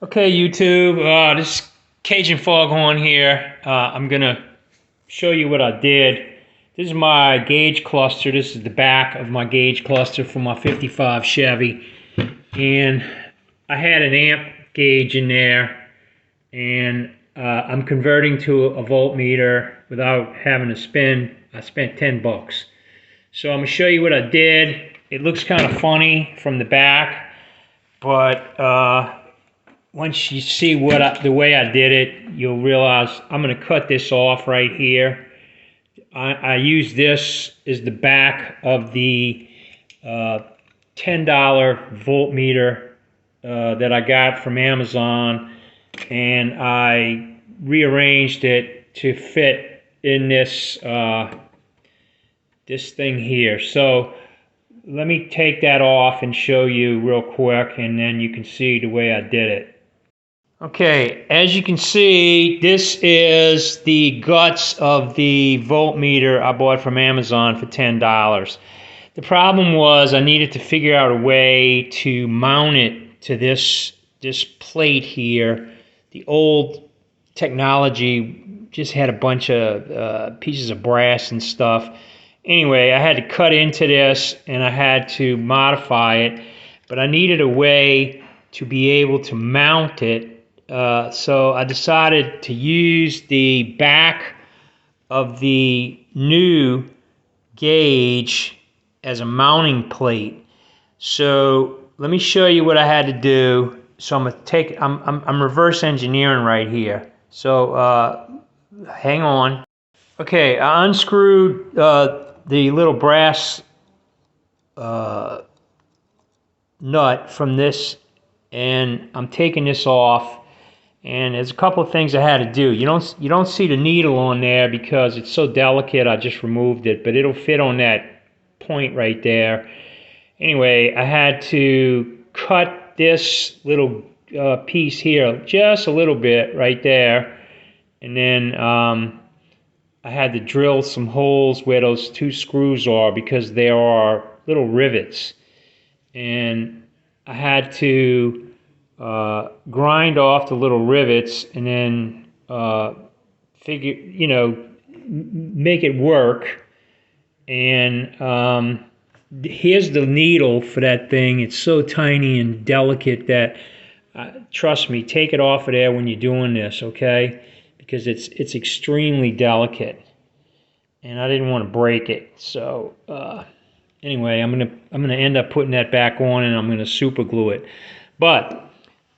Okay, YouTube, this is Cajun Foghorn here. I'm going to show you what I did. This is my gauge cluster. This is the back of my gauge cluster for my 55 Chevy. And I had an amp gauge in there, and I'm converting to a voltmeter without having to spend. I spent 10 bucks. So I'm going to show you what I did. It looks kind of funny from the back, but once you see the way I did it, you'll realize I'm going to cut this off right here. I use this as the back of the $10 voltmeter that I got from Amazon, and I rearranged it to fit in this this thing here. So let me take that off and show you real quick, and then you can see the way I did it. Okay, as you can see, this is the guts of the voltmeter I bought from Amazon for $10. The problem was I needed to figure out a way to mount it to this plate here. The old technology just had a bunch of pieces of brass and stuff. Anyway, I had to cut into this and I had to modify it, but I needed a way to be able to mount it. So I decided to use the back of the new gauge as a mounting plate. So let me show you what I had to do. So I'm reverse engineering right here. So hang on. Okay, I unscrewed the little brass nut from this, and I'm taking this off. And there's a couple of things I had to do. You don't see the needle on there because it's so delicate. I just removed it, but it'll fit on that point right there. Anyway, I had to cut this little piece here just a little bit right there, and then I had to drill some holes where those two screws are because there are little rivets, and I had to grind off the little rivets and then make it work. And here's the needle for that thing. It's so tiny and delicate that trust me, take it off of there when you're doing this, okay? Because it's extremely delicate, and I didn't want to break it. So anyway, I'm gonna end up putting that back on, and I'm gonna super glue it. But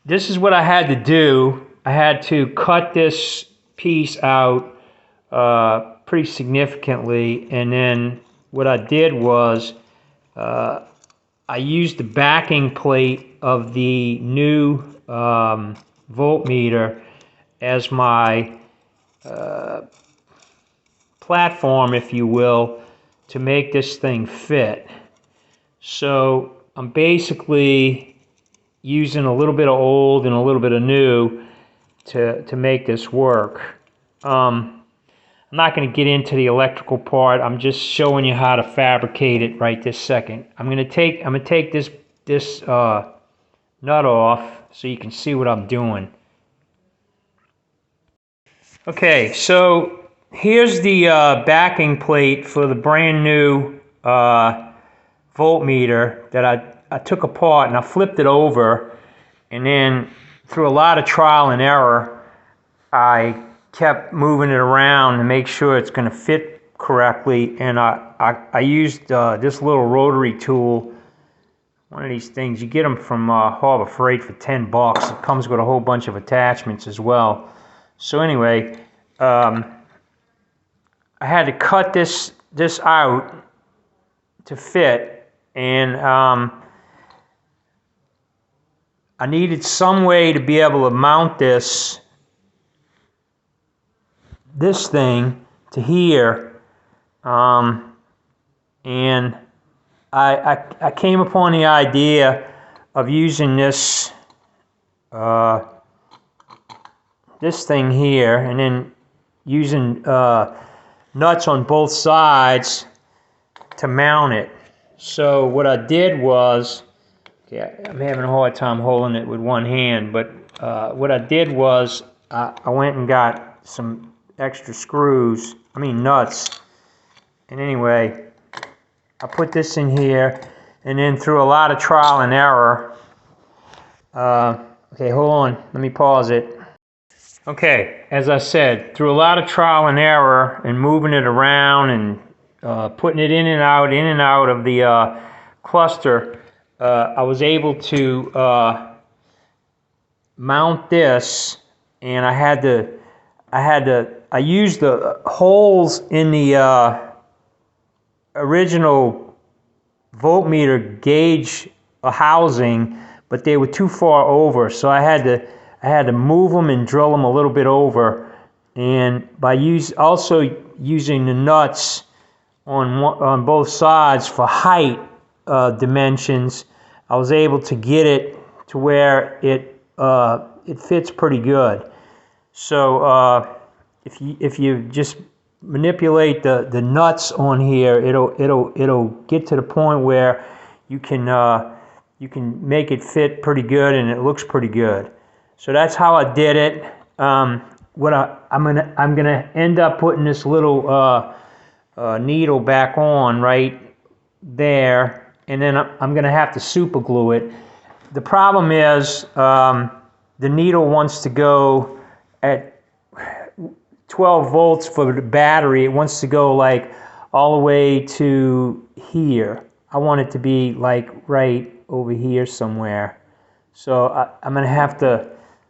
this is what I had to do. I had to cut this piece out pretty significantly, and then what I did was I used the backing plate of the new voltmeter as my platform, if you will, to make this thing fit. So I'm basically using a little bit of old and a little bit of new to make this work. I'm not going to get into the electrical part. I'm just showing you how to fabricate it right this second. I'm going to take this nut off so you can see what I'm doing. Okay, so here's the backing plate for the brand new voltmeter that I took apart, and I flipped it over, and then through a lot of trial and error I kept moving it around to make sure it's going to fit correctly. And I used this little rotary tool, one of these things. You get them from Harbor Freight for 10 bucks. It comes with a whole bunch of attachments as well. So anyway, I had to cut this out to fit, and I needed some way to be able to mount this thing to here, and I came upon the idea of using this thing here, and then using nuts on both sides to mount it. So what I did was, okay, I'm having a hard time holding it with one hand, but what I did was I went and got some extra screws, nuts. And anyway, I put this in here, and then through a lot of trial and error, okay, hold on, let me pause it. Okay, as I said, through a lot of trial and error and moving it around and putting it in and out of the cluster, I was able to mount this, and I used the holes in the original voltmeter gauge housing, but they were too far over, so I had to move them and drill them a little bit over, and by also using the nuts on both sides for height dimensions, I was able to get it to where it fits pretty good. So if you just manipulate the nuts on here, it'll get to the point where you can make it fit pretty good, and it looks pretty good. So that's how I did it. I'm gonna end up putting this little needle back on right there, and then I'm gonna have to super glue it. The problem is the needle wants to go at 12 volts for the battery. It wants to go like all the way to here. I want it to be like right over here somewhere. So I'm going to have to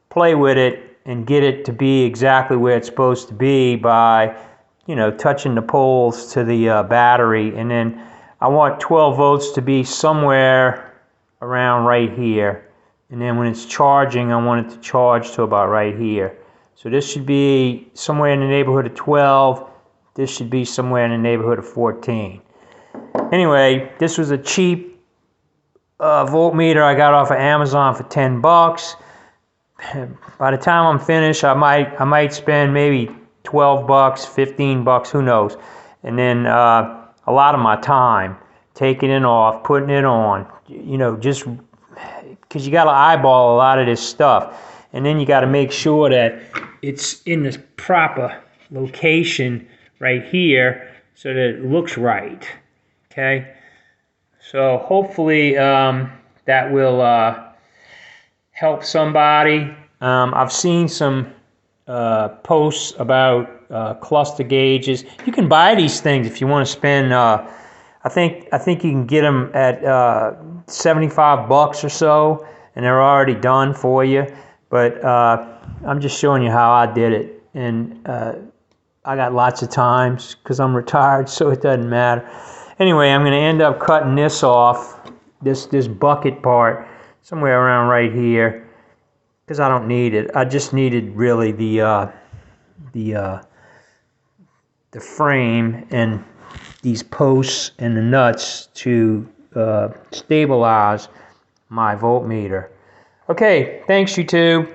play with it and get it to be exactly where it's supposed to be by, touching the poles to the battery. And then I want 12 volts to be somewhere around right here. And then when it's charging, I want it to charge to about right here. So this should be somewhere in the neighborhood of 12. This should be somewhere in the neighborhood of 14. Anyway, this was a cheap voltmeter I got off of Amazon for 10 bucks. By the time I'm finished, I might spend maybe 12 bucks, 15 bucks, who knows. And then a lot of my time taking it off, putting it on, just because you got to eyeball a lot of this stuff. And then you got to make sure that it's in the proper location right here so that it looks right. Okay? So hopefully that will help somebody. I've seen some posts about cluster gauges. You can buy these things if you want to spend, I think you can get them at 75 bucks or so, and they're already done for you. But I'm just showing you how I did it, and I got lots of times because I'm retired, so it doesn't matter. Anyway, I'm going to end up cutting this off, this bucket part, somewhere around right here, because I don't need it. I just needed really the frame and these posts and the nuts to stabilize my voltmeter. Okay, thanks, YouTube.